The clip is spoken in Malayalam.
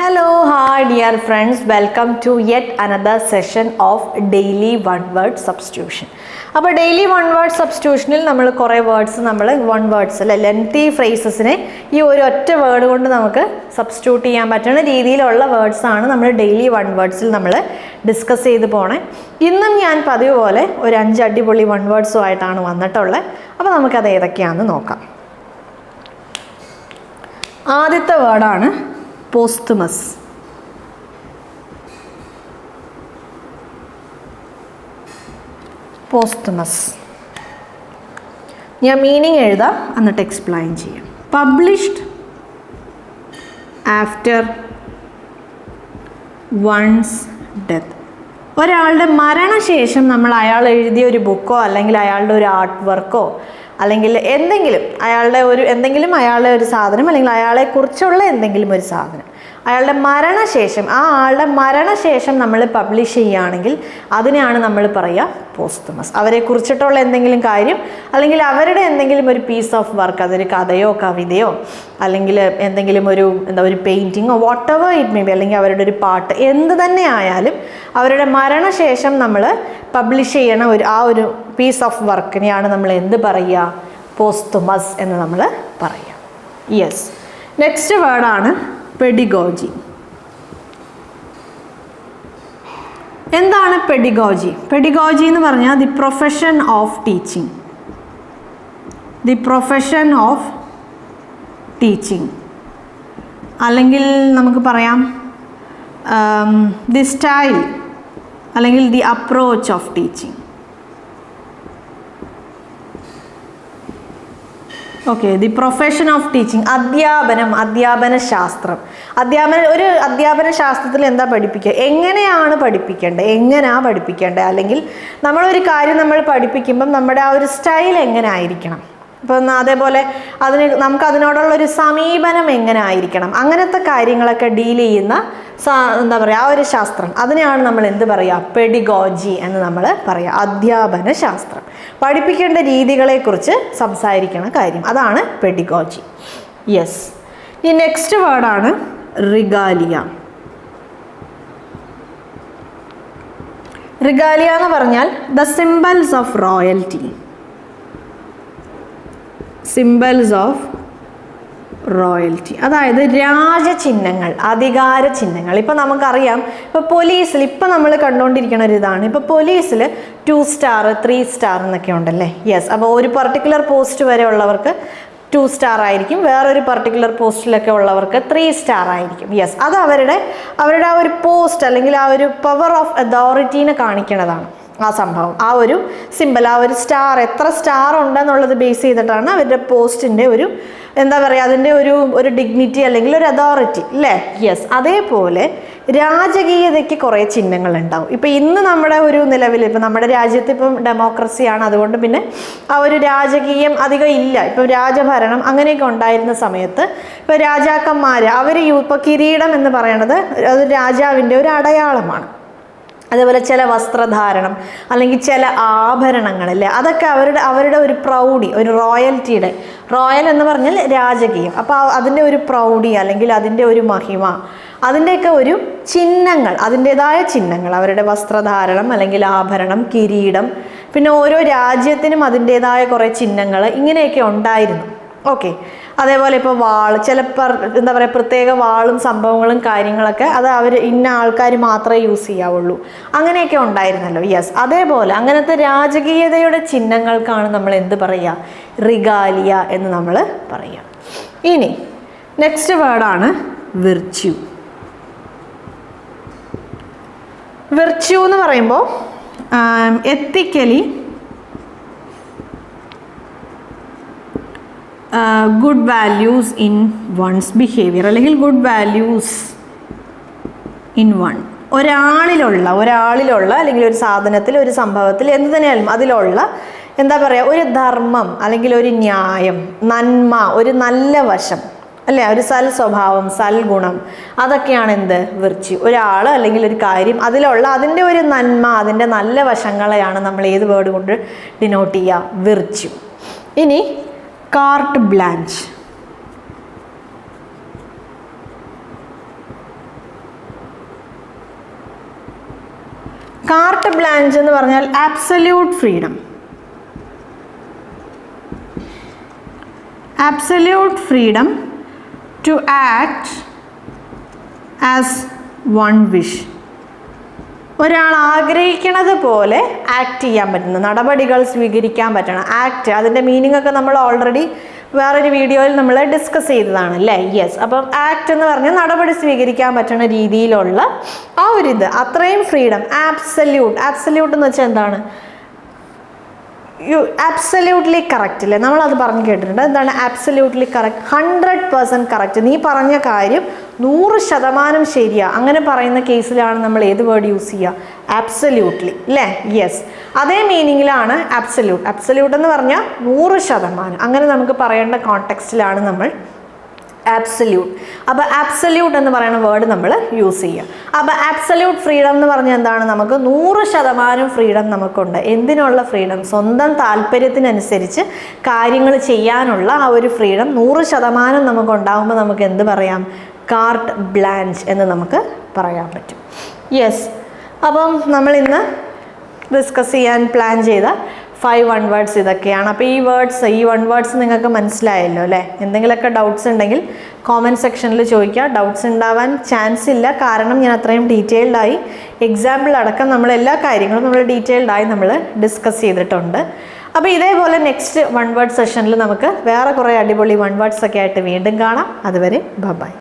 Hello, hi dear friends, welcome to yet another session of daily one word substitution. അപ്പോൾ ഡെയിലി വൺ വേർഡ് സബ്സ്റ്റിറ്റ്യൂഷനിൽ നമ്മൾ കുറേ വേർഡ്സ് നമ്മൾ വൺ വേർഡ്സ് അല്ലെ ലെങ്തി ഫ്രേസസിനെ ഈ ഒരു ഒറ്റ വേർഡ് കൊണ്ട് നമുക്ക് സബ്സ്റ്റിറ്റ്യൂട്ട് ചെയ്യാൻ പറ്റുന്ന രീതിയിലുള്ള വേർഡ്സാണ് നമ്മൾ ഡെയിലി വൺ വേർഡ്സിൽ നമ്മൾ ഡിസ്കസ് ചെയ്ത് പോണേ. ഇന്നും ഞാൻ പതിവ് പോലെ ഒരു 5 അടിപൊളി വൺ വേർഡ്സുമായിട്ടാണ് വന്നിട്ടുള്ളത്. അപ്പോൾ നമുക്കത് ഏതൊക്കെയാണെന്ന് നോക്കാം. ആദ്യത്തെ വേർഡാണ് പോസ്റ്റ്മസ്. പോസ്റ്റ്മസ് ഞാൻ മീനിങ് എഴുതാം, എന്നിട്ട് എക്സ്പ്ലെയിൻ ചെയ്യാം. Published after one's death. ഒരാളുടെ മരണശേഷം നമ്മൾ അയാൾ എഴുതിയ ഒരു ബുക്കോ അല്ലെങ്കിൽ അയാളുടെ ഒരു ആർട്ട് വർക്കോ അല്ലെങ്കിൽ അയാളുടെ ഒരു സാധനം അല്ലെങ്കിൽ അയാളെക്കുറിച്ചുള്ള എന്തെങ്കിലും ഒരു സാധനം അയാളുടെ മരണശേഷം ആ ആളുടെ മരണശേഷം നമ്മൾ പബ്ലിഷ് ചെയ്യുകയാണെങ്കിൽ അതിനെയാണ് നമ്മൾ പറയുക പോസ്റ്റ്മസ്. അവരെക്കുറിച്ചിട്ടുള്ള എന്തെങ്കിലും കാര്യം അല്ലെങ്കിൽ അവരുടെ എന്തെങ്കിലും ഒരു പീസ് ഓഫ് വർക്ക്, അതൊരു കഥയോ കവിതയോ അല്ലെങ്കിൽ എന്തെങ്കിലും ഒരു പെയിൻറ്റിങ്ങോ whatever it may be, അല്ലെങ്കിൽ അവരുടെ ഒരു പാട്ട്, എന്ത് തന്നെ ആയാലും അവരുടെ മരണശേഷം നമ്മൾ പബ്ലിഷ് ചെയ്യണ ഒരു പീസ് ഓഫ് വർക്കിനെയാണ് നമ്മൾ എന്ത് പറയുക? പോസ്റ്റ്മസ് എന്ന് നമ്മൾ പറയുക. യെസ്. നെക്സ്റ്റ് വേർഡാണ് പെഡിഗോജി. എന്താണ് പെഡിഗോജി? പെഡിഗോജി എന്ന് പറഞ്ഞാൽ the profession of teaching. The profession of teaching, അല്ലെങ്കിൽ നമുക്ക് പറയാം ദി സ്റ്റൈൽ അല്ലെങ്കിൽ the approach of teaching. Okay, the profession of teaching. അധ്യാപന ശാസ്ത്രം. ഒരു അധ്യാപന ശാസ്ത്രത്തിൽ എന്താ പഠിപ്പിക്കുക? എങ്ങനെയാണ് പഠിപ്പിക്കേണ്ടത് അല്ലെങ്കിൽ നമ്മളൊരു കാര്യം നമ്മൾ പഠിപ്പിക്കുമ്പം നമ്മുടെ ആ ഒരു സ്റ്റൈൽ എങ്ങനെ ആയിരിക്കണം, ഇപ്പം അതേപോലെ നമുക്ക് അതിനോടുള്ളൊരു സമീപനം എങ്ങനെ ആയിരിക്കണം, അങ്ങനത്തെ കാര്യങ്ങളൊക്കെ ഡീൽ ചെയ്യുന്ന എന്താ പറയുക ആ ഒരു ശാസ്ത്രം, അതിനെയാണ് നമ്മൾ എന്ത് പറയുക? പെഡിഗോജി എന്ന് നമ്മൾ പറയുക. അധ്യാപന ശാസ്ത്രം, പഠിപ്പിക്കേണ്ട രീതികളെക്കുറിച്ച് സംസാരിക്കുന്ന കാര്യം, അതാണ് പെഡിഗോജി. യെസ്. ഈ നെക്സ്റ്റ് വേർഡാണ് റിഗാലിയ. റിഗാലിയ എന്ന് പറഞ്ഞാൽ the symbols of royalty. Symbols of royalty, അതായത് രാജചിഹ്നങ്ങൾ, അധികാര ചിഹ്നങ്ങൾ. ഇപ്പം നമുക്കറിയാം, ഇപ്പോൾ പോലീസിൽ ഇപ്പം നമ്മൾ കണ്ടുകൊണ്ടിരിക്കുന്ന ഒരു ഇതാണ്, ഇപ്പോൾ പോലീസിൽ 2 സ്റ്റാർ 3 സ്റ്റാർ എന്നൊക്കെ ഉണ്ടല്ലേ. യെസ്. അപ്പോൾ ഒരു പർട്ടിക്കുലർ പോസ്റ്റ് വരെ ഉള്ളവർക്ക് 2 സ്റ്റാർ ആയിരിക്കും, വേറൊരു പർട്ടിക്കുലർ പോസ്റ്റിലൊക്കെ ഉള്ളവർക്ക് 3 സ്റ്റാർ ആയിരിക്കും. യെസ്. അത് അവരുടെ ആ ഒരു പോസ്റ്റ് അല്ലെങ്കിൽ ആ ഒരു പവർ ഓഫ് അതോറിറ്റീനെ കാണിക്കുന്നതാണ് ആ സംഭവം. ആ ഒരു സിമ്പിൾ, ആ ഒരു സ്റ്റാർ, എത്ര സ്റ്റാർ ഉണ്ടെന്നുള്ളത് ബേസ് ചെയ്തിട്ടാണ് അവരുടെ പോസ്റ്റിൻ്റെ ഒരു എന്താ പറയുക അതിൻ്റെ ഒരു ഡിഗ്നിറ്റി അല്ലെങ്കിൽ ഒരു അതോറിറ്റി അല്ലേ. യെസ്. അതേപോലെ രാജകീയതയ്ക്ക് കുറേ ചിഹ്നങ്ങൾ ഉണ്ടാവും. ഇപ്പം ഇന്ന് നമ്മുടെ ഒരു നിലവിൽ ഇപ്പം നമ്മുടെ രാജ്യത്ത് ഇപ്പം ഡെമോക്രസിയാണ്, അതുകൊണ്ട് പിന്നെ ആ ഒരു രാജകീയം അധികം ഇല്ല. ഇപ്പം രാജഭരണം അങ്ങനെയൊക്കെ ഉണ്ടായിരുന്ന സമയത്ത് ഇപ്പോൾ രാജാക്കന്മാർ ഇപ്പോൾ കിരീടം എന്ന് പറയണത് അത് രാജാവിൻ്റെ ഒരു അടയാളമാണ്. അതേപോലെ ചില വസ്ത്രധാരണം അല്ലെങ്കിൽ ചില ആഭരണങ്ങളല്ലേ, അതൊക്കെ അവരുടെ ഒരു പ്രൗഢി, ഒരു റോയൽറ്റിയുടെ, റോയൽ എന്ന് പറഞ്ഞാൽ രാജകീയം, അപ്പോൾ അതിൻ്റെ ഒരു പ്രൗഢി അല്ലെങ്കിൽ അതിൻ്റെ ഒരു മഹിമ, അതിൻ്റെയൊക്കെ ഒരു ചിഹ്നങ്ങൾ, അതിൻ്റേതായ ചിഹ്നങ്ങൾ, അവരുടെ വസ്ത്രധാരണം അല്ലെങ്കിൽ ആഭരണം, കിരീടം, പിന്നെ ഓരോ രാജ്യത്തിനും അതിൻ്റേതായ കുറേ ചിഹ്നങ്ങൾ ഇങ്ങനെയൊക്കെ ഉണ്ടായിരുന്നു. ഓക്കെ. അതേപോലെ ഇപ്പോൾ ചിലപ്പോൾ എന്താ പറയുക പ്രത്യേക വാളും സംഭവങ്ങളും കാര്യങ്ങളൊക്കെ അത് ഇന്ന ആൾക്കാർ മാത്രമേ യൂസ് ചെയ്യാവുള്ളൂ, അങ്ങനെയൊക്കെ ഉണ്ടായിരുന്നല്ലോ. യെസ്. അതേപോലെ അങ്ങനത്തെ രാജകീയതയുടെ ചിഹ്നങ്ങൾക്കാണ് നമ്മൾ എന്ത് പറയുക? റിഗാലിയ എന്ന് നമ്മൾ പറയുക. ഇനി നെക്സ്റ്റ് വേർഡാണ് വിർച്യു. വിർച്യു എന്ന് പറയുമ്പോൾ ethically good values in one's behaviour അല്ലെങ്കിൽ ഗുഡ് വാല്യൂസ് ഇൻ വൺ. ഒരാളിലുള്ള അല്ലെങ്കിൽ ഒരു സാധനത്തിൽ, ഒരു സംഭവത്തിൽ, എന്ത് തന്നെയാലും അതിലുള്ള എന്താ പറയുക ഒരു ധർമ്മം അല്ലെങ്കിൽ ഒരു ന്യായം, നന്മ, ഒരു നല്ല വശം അല്ലേ, ഒരു സൽ സ്വഭാവം, സൽഗുണം, അതൊക്കെയാണ് എന്ത്? വിർച്യു. ഒരാൾ അല്ലെങ്കിൽ ഒരു കാര്യം അതിൻ്റെ ഒരു നന്മ, അതിൻ്റെ നല്ല വശങ്ങളെയാണ് നമ്മൾ ഏത് വേർഡ് കൊണ്ട് ഡിനോട്ട് ചെയ്യുക? വിർച്യു. ഇനി കാർട്ട് ബ്ലാഞ്ച്. കാർട്ട് ബ്ലാഞ്ച് എന്ന് പറഞ്ഞാൽ absolute freedom. Absolute freedom to act as one wish. ഒരാൾ ആഗ്രഹിക്കുന്നത് പോലെ ആക്ട് ചെയ്യാൻ പറ്റുന്ന, നടപടികൾ സ്വീകരിക്കാൻ പറ്റണം. ആക്ട്, അതിൻ്റെ മീനിങ് ഒക്കെ നമ്മൾ ഓൾറെഡി വേറൊരു വീഡിയോയിൽ നമ്മൾ ഡിസ്കസ് ചെയ്തതാണ് അല്ലേ? യെസ്. അപ്പം ആക്ട് എന്ന് പറഞ്ഞാൽ നടപടി സ്വീകരിക്കാൻ പറ്റുന്ന രീതിയിലുള്ള ആ ഒരു ഇത്, അത്രയും ഫ്രീഡം. ആബ്സല്യൂട്ട്, ആബ്സല്യൂട്ട് എന്ന് വെച്ചാൽ എന്താണ്? ആബ്സല്യൂട്ട്ലി കറക്റ്റ് അല്ലേ? നമ്മളത് പറഞ്ഞു കേട്ടിട്ടുണ്ട്. എന്താണ് ആബ്സല്യൂട്ട്ലി കറക്റ്റ്? 100% കറക്റ്റ്. നീ പറഞ്ഞ കാര്യം 100% ശരിയാ. അങ്ങനെ പറയുന്ന കേസിലാണ് നമ്മൾ ഏത് വേർഡ് യൂസ് ചെയ്യുക? ആബ്സല്യൂട്ട്ലി അല്ലേ? യെസ്. അതേ മീനിങ്ങിലാണ് ആബ്സല്യൂട്ട്. ആബ്സല്യൂട്ട് എന്ന് പറഞ്ഞാൽ 100%. അങ്ങനെ നമുക്ക് പറയേണ്ട കോണ്ടെക്സ്റ്റിലാണ് നമ്മൾ ആബ്സല്യൂട്ട്. അപ്പോൾ ആബ്സല്യൂട്ട് എന്ന് പറയുന്ന വേർഡ് നമ്മൾ യൂസ് ചെയ്യുക. അപ്പോൾ ആബ്സല്യൂട്ട് ഫ്രീഡം എന്ന് പറഞ്ഞാൽ എന്താണ്? നമുക്ക് 100% ഫ്രീഡം നമുക്കുണ്ട്. എന്തിനുള്ള ഫ്രീഡം? സ്വന്തം താല്പര്യത്തിനനുസരിച്ച് കാര്യങ്ങൾ ചെയ്യാനുള്ള ആ ഒരു ഫ്രീഡം 100% നമുക്കുണ്ടാകുമ്പോൾ നമുക്ക് എന്ത് പറയാം? കാർട്ട് ബ്ലാഞ്ച് എന്ന് നമുക്ക് പറയാൻ പറ്റും. യെസ്. അപ്പം നമ്മൾ ഇന്ന് ഡിസ്കസ് ചെയ്യാൻ പ്ലാൻ ചെയ്ത 5 1 വേർഡ്സ് ഇതൊക്കെയാണ്. അപ്പോൾ ഈ 1 വേർഡ്സ് നിങ്ങൾക്ക് മനസ്സിലായല്ലോ അല്ലേ? എന്തെങ്കിലുമൊക്കെ ഡൗട്ട്സ് ഉണ്ടെങ്കിൽ കോമെൻറ്റ് സെക്ഷനിൽ ചോദിക്കുക. ഡൗട്ട്സ് ഉണ്ടാവാൻ ചാൻസ് ഇല്ല, കാരണം ഞാൻ അത്രയും ഡീറ്റെയിൽഡായി എക്സാമ്പിൾ അടക്കം നമ്മൾ എല്ലാ കാര്യങ്ങളും നമ്മൾ ഡീറ്റെയിൽഡായി നമ്മൾ ഡിസ്കസ് ചെയ്തിട്ടുണ്ട്. അപ്പോൾ ഇതേപോലെ നെക്സ്റ്റ് 1 വേർഡ് സെഷനിൽ നമുക്ക് വേറെ കുറേ അടിപൊളി 1 വേർഡ്സ് ഒക്കെ ആയിട്ട് വീണ്ടും കാണാം. അതുവരെ ബൈ.